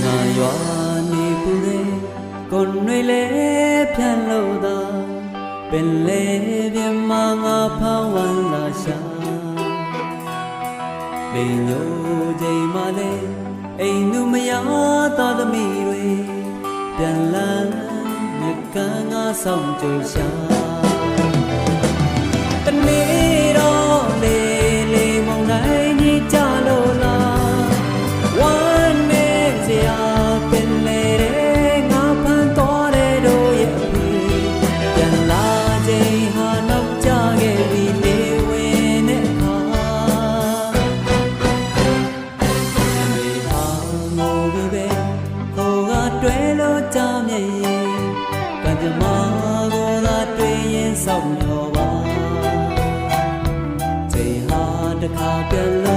ငါရွာနေပူလေကိုယ်တွေလဲဖြန့်လို့သာပင်လေပြမငါဖမ်းဝမ်းလာရှာလိန်ညိုချိန်မှလေအိမ်သူမရသားသမီးတွေပြန်လန်းမြကန်းငါဆောင်ကြရှာတနေ့တော့လေလေမောင်တိုင်းကြီးကြလို့လားဝမ်းနေစရာပင်လေငါဖမ်းတော်တဲ့တို့ရဲ့ပြန်လာချိန်ဟာနောက်ကျခဲ့ပြီနေဝင်တဲ့အခါဒီဟာငိုပြီးပဲကိုကတွဲလို့ကြမြဲကံကြမ္မာကိုသာတွေ့ရင်စောင့်မျှော်ပါချိန်ဟာတစ်ခါပြန်